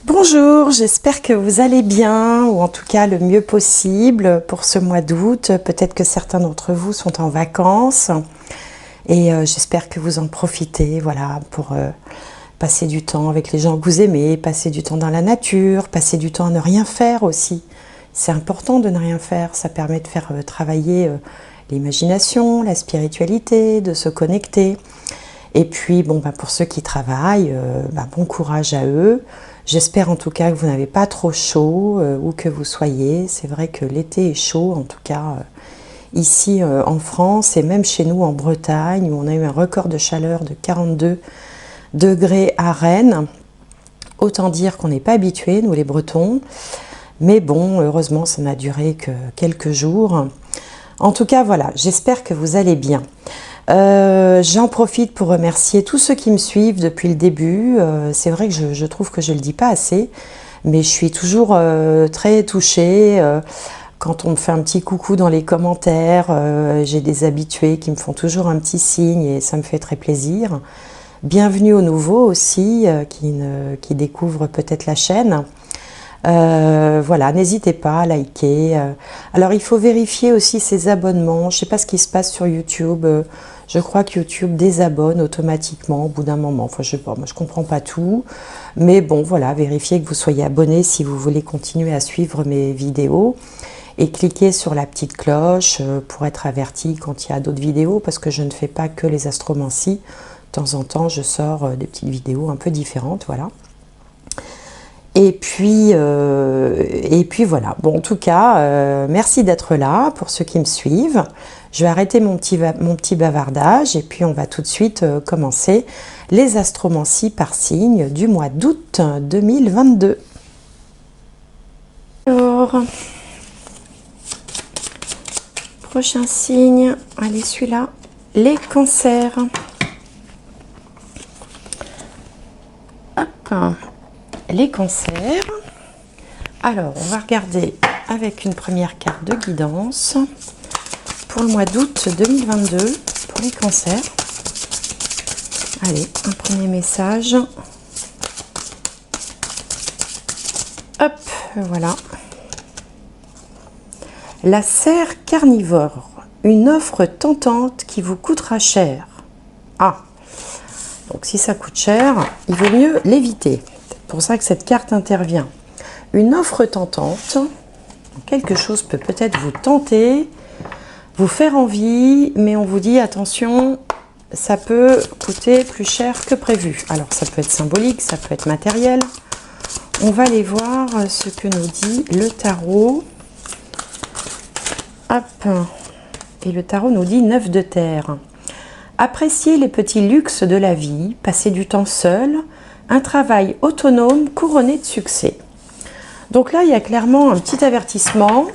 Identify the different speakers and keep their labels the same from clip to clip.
Speaker 1: Bonjour, j'espère que vous allez bien, ou en tout cas le mieux possible pour ce mois d'août. Peut-être que certains d'entre vous sont en vacances et j'espère que vous en profitez, voilà, pour passer du temps avec les gens que vous aimez, passer du temps dans la nature, passer du temps à ne rien faire aussi. C'est important de ne rien faire, ça permet de faire travailler l'imagination, la spiritualité, de se connecter. Et puis, bon, pour ceux qui travaillent, bon courage à eux. J'espère en tout cas que vous n'avez pas trop chaud, où que vous soyez. C'est vrai que l'été est chaud, en tout cas ici en France et même chez nous en Bretagne, où on a eu un record de chaleur de 42 degrés à Rennes. Autant dire qu'on n'est pas habitués, nous les Bretons. Mais bon, heureusement, ça n'a duré que quelques jours. En tout cas, voilà, j'espère que vous allez bien. J'en profite pour remercier tous ceux qui me suivent depuis le début. C'est vrai que je trouve que je ne le dis pas assez, mais je suis toujours très touchée quand on me fait un petit coucou dans les commentaires. J'ai des habitués qui me font toujours un petit signe et ça me fait très plaisir. Bienvenue aux nouveaux aussi qui découvrent peut-être la chaîne. Voilà, n'hésitez pas à liker. Alors il faut vérifier aussi ses abonnements. Je ne sais pas ce qui se passe sur YouTube. Je crois que YouTube désabonne automatiquement au bout d'un moment. Enfin, je sais pas, moi je comprends pas tout. Mais bon, voilà, vérifiez que vous soyez abonné si vous voulez continuer à suivre mes vidéos. Et cliquez sur la petite cloche pour être averti quand il y a d'autres vidéos, parce que je ne fais pas que les astromancies. De temps en temps, je sors des petites vidéos un peu différentes, voilà. Et puis voilà. Bon, en tout cas, merci d'être là pour ceux qui me suivent. Je vais arrêter mon petit bavardage et puis on va tout de suite commencer les astromancies par signe du mois d'août 2022. Alors, prochain signe, allez celui-là, les cancers. Hop. Les cancers. Alors, on va regarder avec une première carte de guidance pour le mois d'août 2022 pour les cancers. Allez, un premier message. Hop, voilà. La serre carnivore, une offre tentante qui vous coûtera cher. Ah, donc si ça coûte cher, il vaut mieux l'éviter. C'est pour ça que cette carte intervient. Une offre tentante, quelque chose peut peut-être vous tenter, vous faire envie, mais on vous dit attention, ça peut coûter plus cher que prévu. Alors ça peut être symbolique, ça peut être matériel. On va aller voir ce que nous dit le tarot. Hop. Et le tarot nous dit 9 de terre. Appréciez les petits luxes de la vie, passez du temps seul, un travail autonome couronné de succès. Donc là, il y a clairement un petit avertissement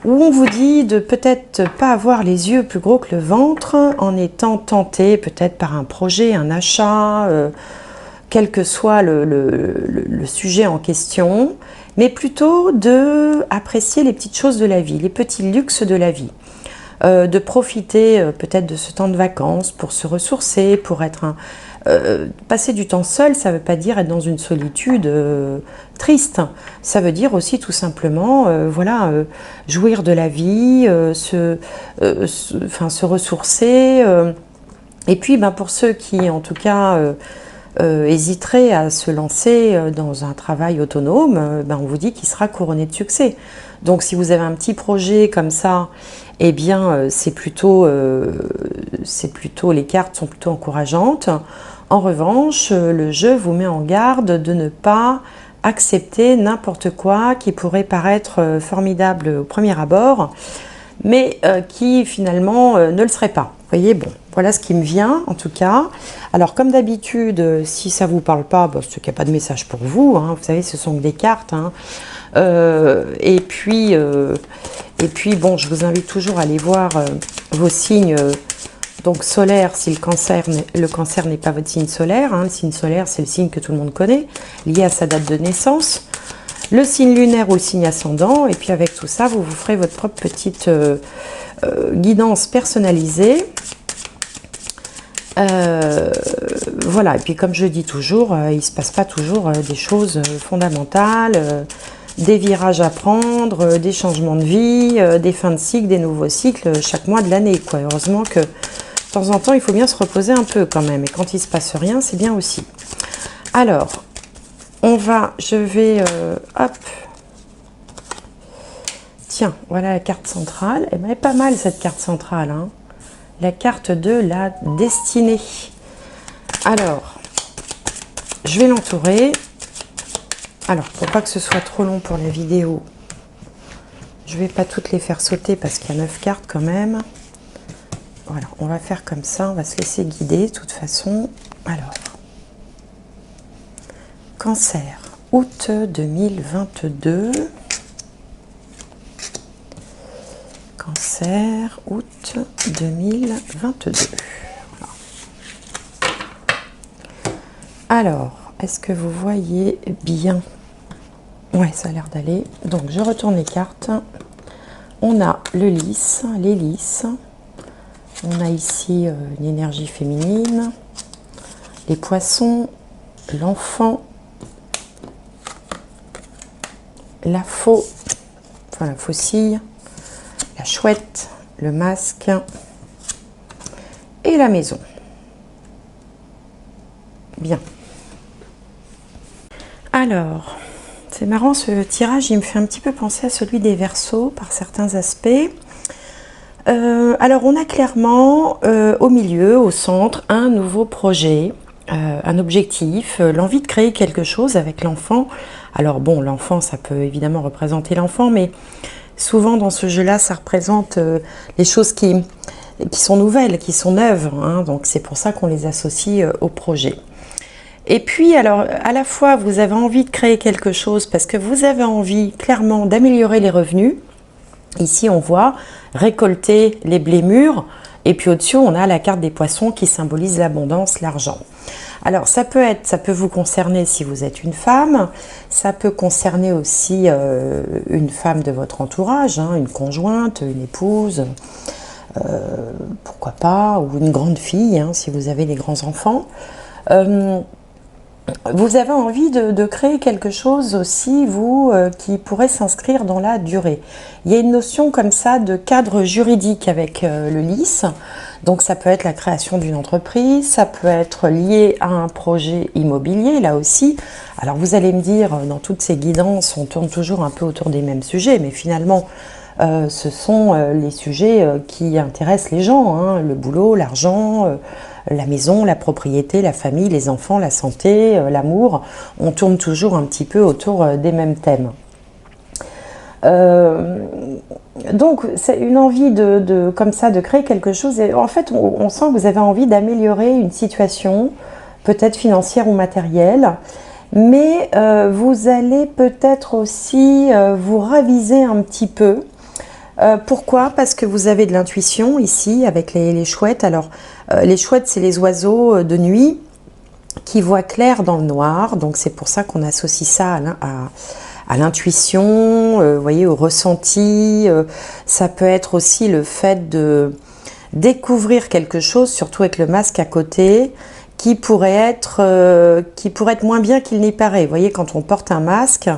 Speaker 1: où on vous dit de peut-être pas avoir les yeux plus gros que le ventre en étant tenté peut-être par un projet, un achat, quel que soit le sujet en question, mais plutôt de apprécier les petites choses de la vie, les petits luxes de la vie. De profiter peut-être de ce temps de vacances pour se ressourcer, pour être passer du temps seul, ça ne veut pas dire être dans une solitude triste. Ça veut dire aussi tout simplement, voilà, jouir de la vie, se ressourcer. Et puis, pour ceux qui, en tout cas, hésiteraient à se lancer dans un travail autonome, on vous dit qu'il sera couronné de succès. Donc, si vous avez un petit projet comme ça, eh bien, c'est plutôt, les cartes sont plutôt encourageantes. En revanche, le jeu vous met en garde de ne pas accepter n'importe quoi qui pourrait paraître formidable au premier abord, mais qui finalement ne le serait pas. Vous voyez, bon, voilà ce qui me vient en tout cas. Alors comme d'habitude, si ça ne vous parle pas, c'est qu'il n'y a pas de message pour vous, hein. Vous savez, ce sont que des cartes, hein. Et puis bon, je vous invite toujours à aller voir vos signes donc solaires si le cancer n'est pas votre signe solaire, hein. Le signe solaire, c'est le signe que tout le monde connaît, lié à sa date de naissance. Le signe lunaire ou le signe ascendant, et puis avec tout ça, vous vous ferez votre propre petite guidance personnalisée. voilà, et puis comme je dis toujours, il ne se passe pas toujours des choses fondamentales, des virages à prendre, des changements de vie, des fins de cycle, des nouveaux cycles chaque mois de l'année, quoi. Heureusement que de temps en temps, il faut bien se reposer un peu quand même, et quand il ne se passe rien, c'est bien aussi. Alors, je vais, hop, tiens, voilà la carte centrale. Elle est pas mal cette carte centrale, hein. La carte de la destinée. Alors, je vais l'entourer. Alors, pour pas que ce soit trop long pour la vidéo, je vais pas toutes les faire sauter parce qu'il y a 9 cartes quand même. Voilà, on va faire comme ça, on va se laisser guider de toute façon. Alors, Cancer, août 2022. Cancer, août 2022. Voilà. Alors, est-ce que vous voyez bien? Ouais, ça a l'air d'aller. Donc, je retourne les cartes. On a le lys, les lys. On a ici une énergie féminine. Les poissons, l'enfant. La faux, enfin la faucille. La chouette, le masque. Et la maison. Bien. Alors, c'est marrant, ce tirage, il me fait un petit peu penser à celui des Verseaux par certains aspects. Alors, on a clairement au milieu, au centre, un nouveau projet, un objectif, l'envie de créer quelque chose avec l'enfant. Alors bon, l'enfant, ça peut évidemment représenter l'enfant, mais souvent dans ce jeu-là, ça représente les choses qui sont nouvelles, qui sont neuves, hein, donc c'est pour ça qu'on les associe au projet. Et puis, alors, à la fois, vous avez envie de créer quelque chose parce que vous avez envie, clairement, d'améliorer les revenus. Ici, on voit récolter les blés mûrs. Et puis, au-dessus, on a la carte des poissons qui symbolise l'abondance, l'argent. Alors, ça peut vous concerner si vous êtes une femme. Ça peut concerner aussi une femme de votre entourage, hein, une conjointe, une épouse, pourquoi pas, ou une grande fille, hein, si vous avez des grands-enfants. Vous avez envie de créer quelque chose aussi, vous, qui pourrait s'inscrire dans la durée. Il y a une notion comme ça de cadre juridique avec le lys. Donc ça peut être la création d'une entreprise, ça peut être lié à un projet immobilier, là aussi. Alors vous allez me dire, dans toutes ces guidances, on tourne toujours un peu autour des mêmes sujets, mais finalement, ce sont les sujets qui intéressent les gens, hein, le boulot, l'argent, la maison, la propriété, la famille, les enfants, la santé, l'amour. On tourne toujours un petit peu autour des mêmes thèmes. Donc c'est une envie comme ça de créer quelque chose, et en fait on sent que vous avez envie d'améliorer une situation, peut-être financière ou matérielle, mais vous allez peut-être aussi vous raviser un petit peu. Pourquoi? Parce que vous avez de l'intuition ici avec les chouettes. Alors les chouettes, c'est les oiseaux de nuit qui voient clair dans le noir, donc c'est pour ça qu'on associe ça à l'intuition, vous voyez, au ressenti. Ça peut être aussi le fait de découvrir quelque chose, surtout avec le masque à côté, qui pourrait être moins bien qu'il n'y paraît. Vous voyez, quand on porte un masque,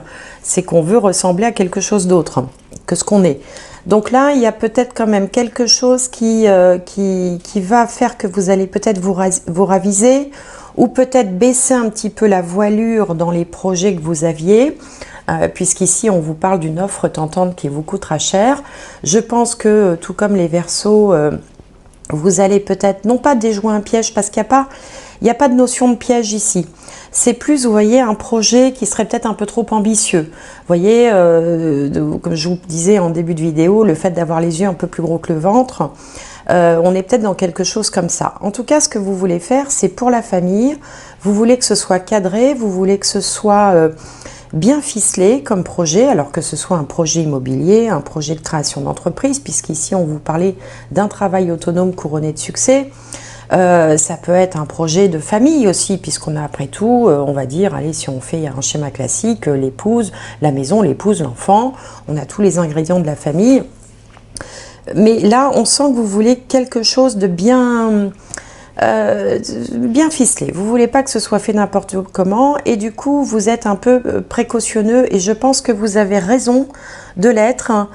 Speaker 1: c'est qu'on veut ressembler à quelque chose d'autre que ce qu'on est. Donc là, il y a peut-être quand même quelque chose qui va faire que vous allez peut-être vous raviser, ou peut-être baisser un petit peu la voilure dans les projets que vous aviez, puisqu'ici on vous parle d'une offre tentante qui vous coûtera cher. Je pense que tout comme les Verseaux, vous allez peut-être non pas déjouer un piège, parce qu'il n'y a pas de notion de piège ici. C'est plus, vous voyez, un projet qui serait peut-être un peu trop ambitieux. Vous voyez, comme je vous disais en début de vidéo, le fait d'avoir les yeux un peu plus gros que le ventre, on est peut-être dans quelque chose comme ça. En tout cas, ce que vous voulez faire, c'est pour la famille. Vous voulez que ce soit cadré, vous voulez que ce soit bien ficelé comme projet, alors que ce soit un projet immobilier, un projet de création d'entreprise, puisqu'ici on vous parlait d'un travail autonome couronné de succès. Ça peut être un projet de famille aussi, puisqu'on a après tout, on va dire, allez, si on fait un schéma classique, l'épouse, la maison, l'épouse, l'enfant, on a tous les ingrédients de la famille. Mais là, on sent que vous voulez quelque chose de bien bien ficelé. Vous voulez pas que ce soit fait n'importe comment et du coup vous êtes un peu précautionneux et je pense que vous avez raison de l'être hein,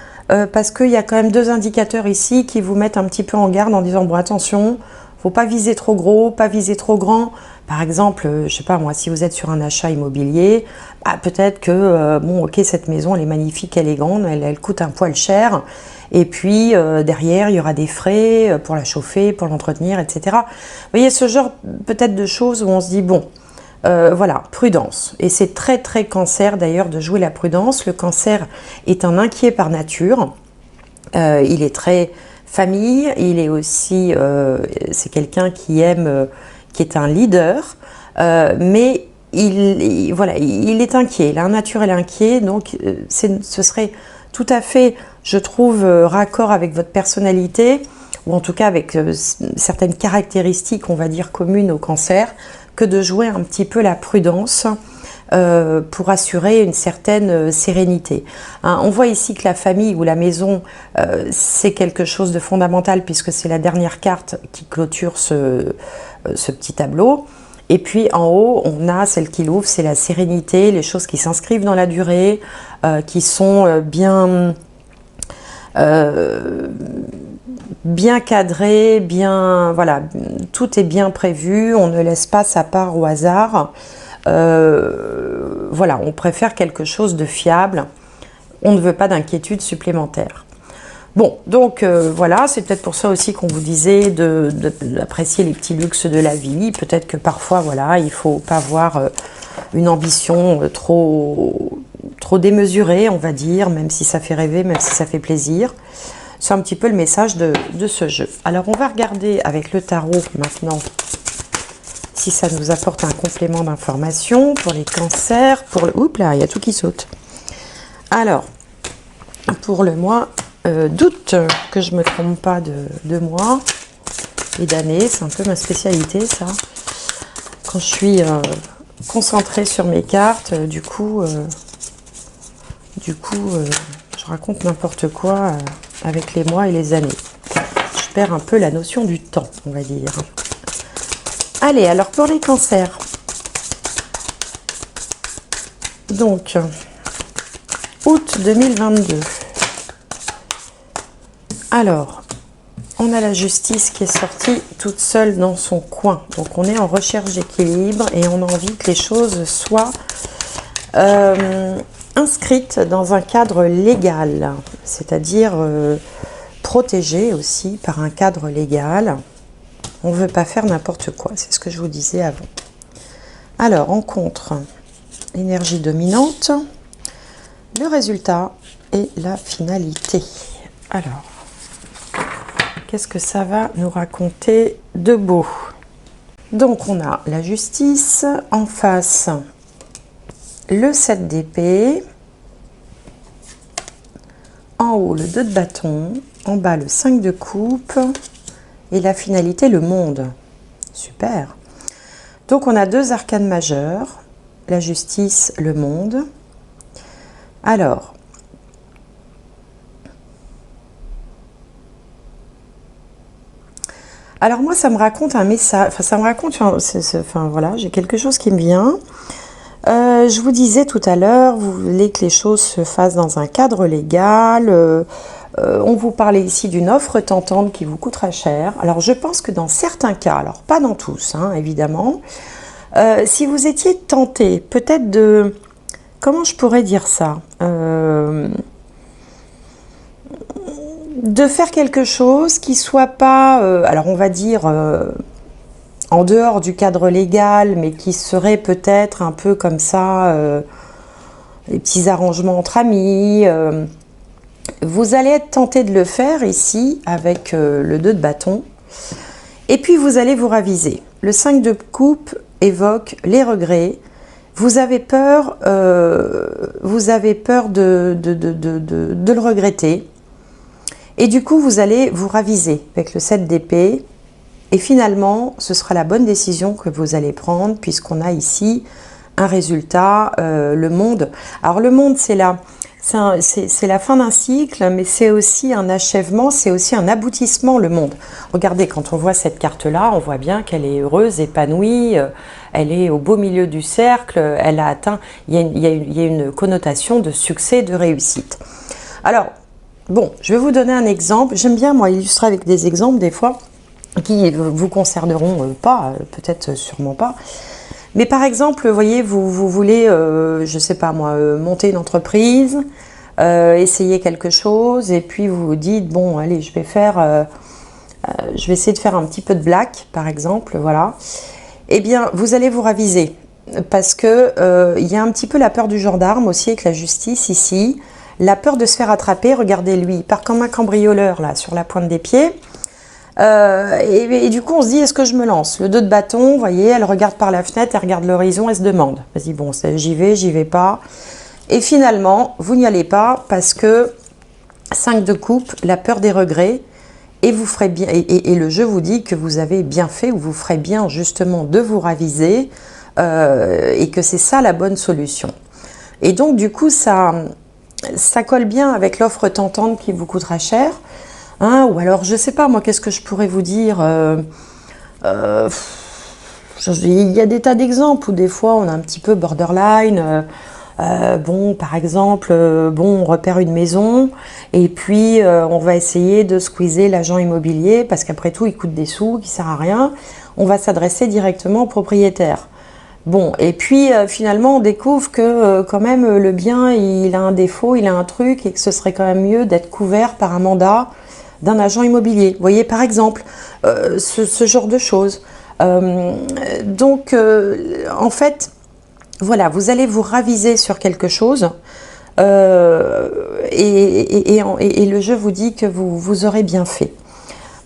Speaker 1: parce qu'il y a quand même deux indicateurs ici qui vous mettent un petit peu en garde en disant bon attention, faut pas viser trop gros, pas viser trop grand. Par exemple, je sais pas moi, si vous êtes sur un achat immobilier, bah, peut-être que bon ok cette maison elle est magnifique, elle est grande, elle coûte un poil cher. Et puis derrière, il y aura des frais pour la chauffer, pour l'entretenir, etc. Vous voyez, ce genre peut-être de choses où on se dit, bon, voilà, prudence. Et c'est très, très cancer d'ailleurs de jouer la prudence. Le cancer est un inquiet par nature. Il est très famille. Il est aussi, c'est quelqu'un qui aime, qui est un leader. Mais voilà, il est inquiet. Il a un naturel inquiet. Donc, ce serait tout à fait, je trouve, raccord avec votre personnalité, ou en tout cas avec certaines caractéristiques, on va dire, communes au cancer, que de jouer un petit peu la prudence pour assurer une certaine sérénité. Hein, on voit ici que la famille ou la maison, c'est quelque chose de fondamental, puisque c'est la dernière carte qui clôture ce petit tableau. Et puis en haut, on a celle qui l'ouvre, c'est la sérénité, les choses qui s'inscrivent dans la durée, qui sont bien cadrées, bien, voilà, tout est bien prévu, on ne laisse pas sa part au hasard. Voilà, on préfère quelque chose de fiable, on ne veut pas d'inquiétude supplémentaire. Bon, donc voilà, c'est peut-être pour ça aussi qu'on vous disait d'apprécier les petits luxes de la vie. Peut-être que parfois, voilà, il ne faut pas avoir une ambition trop démesurée, on va dire, même si ça fait rêver, même si ça fait plaisir. C'est un petit peu le message de ce jeu. Alors, on va regarder avec le tarot maintenant si ça nous apporte un complément d'information pour les cancers. Oups là, il y a tout qui saute. Alors, pour le mois d'août, que je ne me trompe pas de mois et d'années, c'est un peu ma spécialité ça. Quand je suis concentrée sur mes cartes, du coup, je raconte n'importe quoi avec les mois et les années. Je perds un peu la notion du temps, on va dire. Allez, alors pour les cancers. Donc, août 2022. Alors, on a la justice qui est sortie toute seule dans son coin. Donc, on est en recherche d'équilibre et on a envie que les choses soient inscrites dans un cadre légal, c'est-à-dire protégées aussi par un cadre légal. On ne veut pas faire n'importe quoi, c'est ce que je vous disais avant. Alors, on contre l'énergie dominante, le résultat et la finalité. Alors, qu'est-ce que ça va nous raconter de beau? Donc, on a la justice, en face, le 7 d'épée, en haut, le 2 de bâton, en bas, le 5 de coupe, et la finalité, le monde. Super. Donc, on a deux arcanes majeures, la justice, le monde. Alors moi, ça me raconte un message, enfin ça me raconte, enfin voilà, j'ai quelque chose qui me vient. Je vous disais tout à l'heure, vous voulez que les choses se fassent dans un cadre légal. On vous parlait ici d'une offre tentante qui vous coûtera cher. Alors je pense que dans certains cas, alors pas dans tous, hein, évidemment, si vous étiez tenté, peut-être de, comment je pourrais dire ça, de faire quelque chose qui soit pas, alors on va dire en dehors du cadre légal, mais qui serait peut-être un peu comme ça, des petits arrangements entre amis. Vous allez être tenté de le faire ici avec le 2 de bâton. Et puis vous allez vous raviser. Le 5 de coupe évoque les regrets. Vous avez peur de le regretter. Et du coup, vous allez vous raviser avec le 7 d'épée. Et finalement, ce sera la bonne décision que vous allez prendre puisqu'on a ici un résultat, le monde. Alors le monde, c'est c'est la fin d'un cycle, mais c'est aussi un achèvement, c'est aussi un aboutissement, le monde. Regardez, quand on voit cette carte-là, on voit bien qu'elle est heureuse, épanouie, elle est au beau milieu du cercle, elle a atteint, il y a une connotation de succès, de réussite. Alors, bon, je vais vous donner un exemple. J'aime bien, moi, illustrer avec des exemples, des fois, qui vous concerneront pas, peut-être sûrement pas. Mais par exemple, vous voyez, vous voulez, je sais pas moi, monter une entreprise, essayer quelque chose, et puis vous vous dites, bon, allez, je vais essayer de faire un petit peu de black, par exemple, voilà. Eh bien, vous allez vous raviser, parce que il y a un petit peu la peur du gendarme aussi avec la justice ici, la peur de se faire attraper. Regardez, lui, il part comme un cambrioleur là, sur la pointe des pieds. Et du coup on se dit, est-ce que je me lance? Le 2 de bâton, vous voyez, elle regarde par la fenêtre, elle regarde l'horizon, elle se demande, vas-y, bon, j'y vais pas, et finalement vous n'y allez pas, parce que 5 de coupe, la peur des regrets, et vous ferez bien, et le jeu vous dit que vous avez bien fait, ou vous ferez bien justement de vous raviser, et que c'est ça la bonne solution. Et donc du coup ça colle bien avec l'offre tentante qui vous coûtera cher. Hein, ou alors, je sais pas, moi, qu'est-ce que je pourrais vous dire, il y a des tas d'exemples où des fois on a un petit peu borderline. Bon, par exemple, bon, on repère une maison et puis on va essayer de squeezer l'agent immobilier parce qu'après tout, il coûte des sous, qui sert à rien. On va s'adresser directement au propriétaire. Bon, et puis finalement, on découvre que quand même le bien, il a un défaut, il a un truc, et que ce serait quand même mieux d'être couvert par un mandat d'un agent immobilier. Vous voyez, par exemple, ce genre de choses. Donc, en fait, voilà, vous allez vous raviser sur quelque chose et le jeu vous dit que vous aurez bien fait.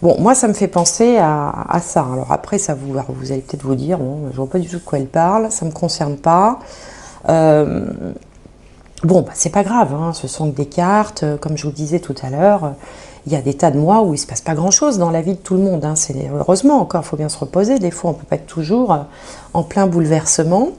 Speaker 1: Bon, moi, ça me fait penser à ça. Alors après, vous allez peut-être vous dire, bon, je vois pas du tout de quoi elle parle, ça me concerne pas. Bon, bah, c'est pas grave, hein, ce sont que des cartes, comme je vous le disais tout à l'heure. Il y a des tas de mois où il ne se passe pas grand-chose dans la vie de tout le monde. Hein. Heureusement, encore, il faut bien se reposer. Des fois, on ne peut pas être toujours en plein bouleversement.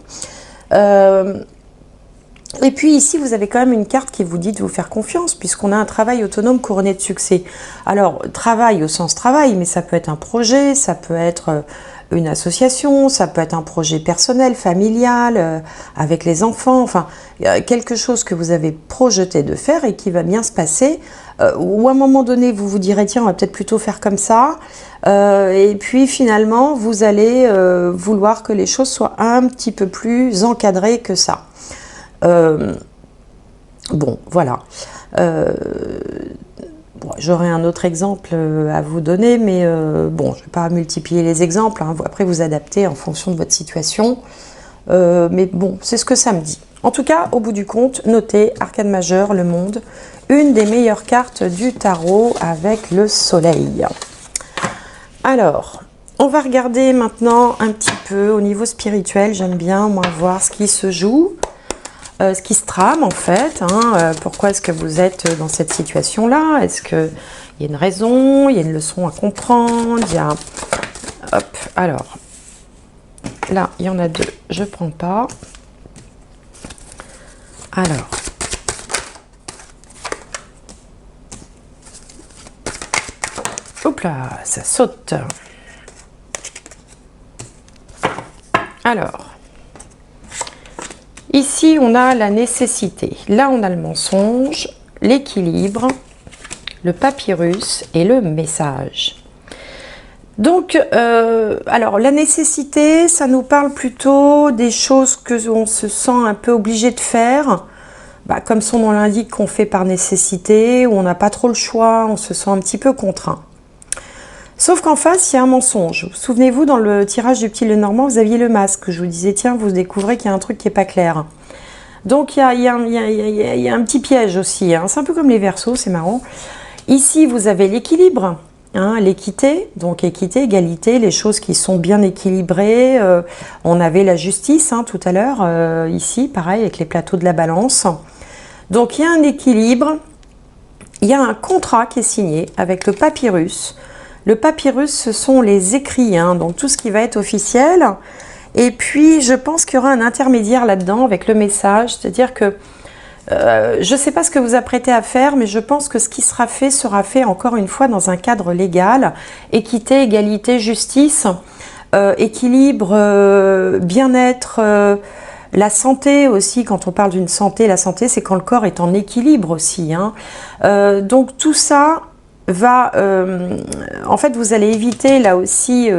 Speaker 1: Et puis ici, vous avez quand même une carte qui vous dit de vous faire confiance, puisqu'on a un travail autonome couronné de succès. Alors, travail au sens travail, mais ça peut être un projet, ça peut être une association, ça peut être un projet personnel, familial, avec les enfants, enfin, quelque chose que vous avez projeté de faire et qui va bien se passer, ou à un moment donné, vous vous direz, tiens, on va peut-être plutôt faire comme ça, et puis finalement, vous allez vouloir que les choses soient un petit peu plus encadrées que ça. Bon, voilà. Bon, j'aurais un autre exemple à vous donner, mais bon, je ne vais pas multiplier les exemples. Hein. Après, vous adaptez en fonction de votre situation. Mais bon, c'est ce que ça me dit. En tout cas, au bout du compte, notez Arcane Majeur, le monde, une des meilleures cartes du tarot avec le soleil. Alors, on va regarder maintenant un petit peu au niveau spirituel. J'aime bien, moi, voir ce qui se joue. Ce qui se trame en fait, hein, pourquoi est-ce que vous êtes dans cette situation-là? Est-ce qu'il y a une raison, il y a une leçon à comprendre, il y a... Hop, alors, là, il y en a deux, je ne prends pas. Alors, hop là, ça saute. Alors... Ici, on a la nécessité. Là, on a le mensonge, l'équilibre, le papyrus et le message. Donc, alors, la nécessité, ça nous parle plutôt des choses que on se sent un peu obligé de faire. Bah, comme son nom l'indique, qu'on fait par nécessité, où on n'a pas trop le choix, on se sent un petit peu contraint. Sauf qu'en face, il y a un mensonge. Souvenez-vous, dans le tirage du petit Lenormand, vous aviez le masque. Je vous disais, tiens, vous découvrez qu'il y a un truc qui n'est pas clair. Donc, il y a un petit piège aussi. Hein. C'est un peu comme les Verseaux, c'est marrant. Ici, vous avez l'équilibre, hein, l'équité. Donc, équité, égalité, les choses qui sont bien équilibrées. On avait la justice hein, tout à l'heure. Ici, pareil, avec les plateaux de la balance. Donc, il y a un équilibre. Il y a un contrat qui est signé avec le papyrus. Le papyrus, ce sont les écrits, hein, donc tout ce qui va être officiel. Et puis, je pense qu'il y aura un intermédiaire là-dedans avec le message, c'est-à-dire que je ne sais pas ce que vous apprêtez à faire, mais je pense que ce qui sera fait encore une fois dans un cadre légal, équité, égalité, justice, équilibre, bien-être, la santé aussi. Quand on parle d'une santé, la santé c'est quand le corps est en équilibre aussi, hein. Donc tout ça va, en fait vous allez éviter là aussi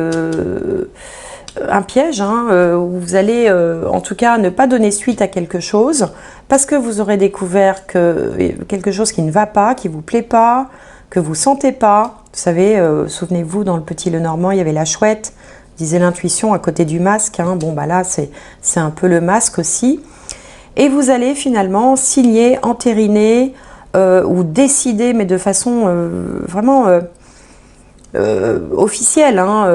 Speaker 1: un piège, hein, où vous allez en tout cas ne pas donner suite à quelque chose parce que vous aurez découvert que quelque chose qui ne va pas, qui vous plaît pas, que vous sentez pas. Vous savez, souvenez-vous, dans Le Petit Lenormand, il y avait la chouette, disait l'intuition à côté du masque, hein. Bon bah là c'est un peu le masque aussi. Et vous allez finalement signer, entériner ou décider, mais de façon vraiment officielle, hein,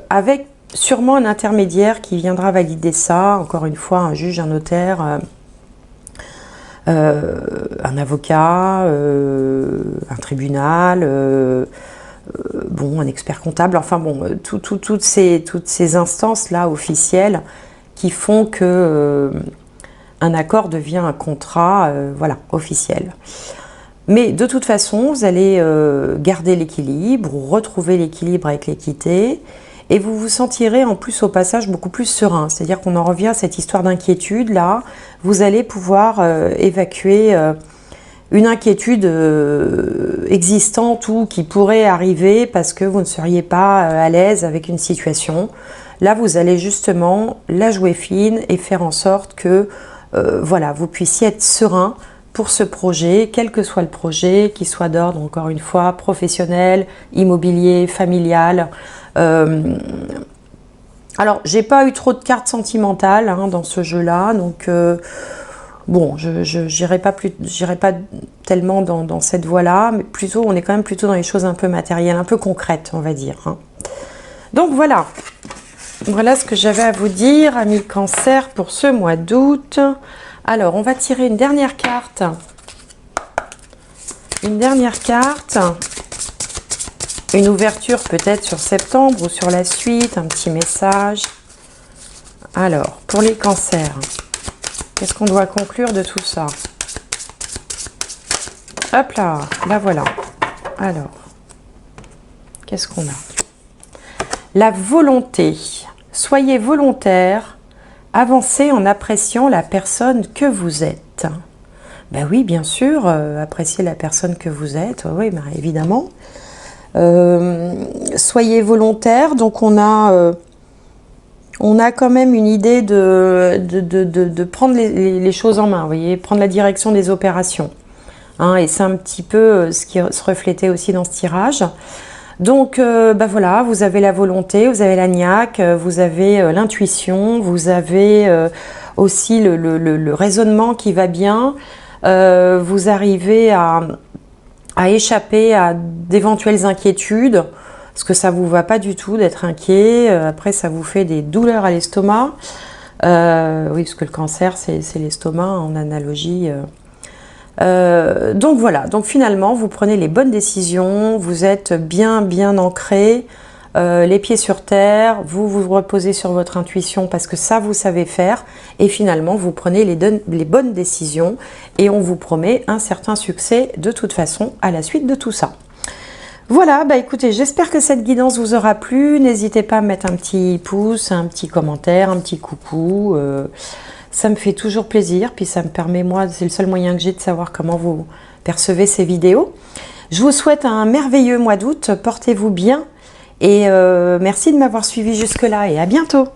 Speaker 1: avec sûrement un intermédiaire qui viendra valider ça, encore une fois un juge, un notaire, un avocat, un tribunal, bon, un expert comptable, enfin bon, toutes ces instances-là officielles qui font que un accord devient un contrat, voilà, officiel. Mais de toute façon, vous allez garder l'équilibre, ou retrouver l'équilibre avec l'équité, et vous vous sentirez en plus au passage beaucoup plus serein. C'est-à-dire qu'on en revient à cette histoire d'inquiétude là. Vous allez pouvoir évacuer une inquiétude existante ou qui pourrait arriver parce que vous ne seriez pas à l'aise avec une situation. Là, vous allez justement la jouer fine et faire en sorte que voilà, vous puissiez être serein pour ce projet, quel que soit le projet, qu'il soit d'ordre, encore une fois, professionnel, immobilier, familial. Alors, j'ai pas eu trop de cartes sentimentales, hein, dans ce jeu-là, donc bon, je n'irai pas tellement dans cette voie-là, mais plutôt, on est quand même plutôt dans les choses un peu matérielles, un peu concrètes, on va dire, hein. Donc voilà, voilà ce que j'avais à vous dire, amis Cancer, pour ce mois d'août. Alors, on va tirer une dernière carte. Une dernière carte. Une ouverture peut-être sur septembre ou sur la suite, un petit message. Alors, pour les cancers, qu'est-ce qu'on doit conclure de tout ça? Hop là, là voilà. Alors, qu'est-ce qu'on a? La volonté. Soyez volontaire, avancez en appréciant la personne que vous êtes. Ben oui, bien sûr, appréciez la personne que vous êtes, oui, ben évidemment. Soyez volontaire, donc on a quand même une idée de prendre les choses en main, vous voyez, prendre la direction des opérations, hein, et c'est un petit peu ce qui se reflétait aussi dans ce tirage. Donc bah voilà, vous avez la volonté, vous avez la niaque, vous avez l'intuition, vous avez aussi le raisonnement qui va bien, vous arrivez à échapper à d'éventuelles inquiétudes, parce que ça ne vous va pas du tout d'être inquiet, après ça vous fait des douleurs à l'estomac, oui, parce que le cancer c'est l'estomac en analogie. Donc voilà, donc finalement vous prenez les bonnes décisions, vous êtes bien ancré, les pieds sur terre, vous vous reposez sur votre intuition parce que ça vous savez faire, et finalement vous prenez les bonnes décisions et on vous promet un certain succès de toute façon à la suite de tout ça. Voilà, bah écoutez, j'espère que cette guidance vous aura plu. N'hésitez pas à mettre un petit pouce, un petit commentaire, un petit coucou. Ça me fait toujours plaisir, puis ça me permet, moi, c'est le seul moyen que j'ai de savoir comment vous percevez ces vidéos. Je vous souhaite un merveilleux mois d'août, portez-vous bien et merci de m'avoir suivi jusque-là et à bientôt.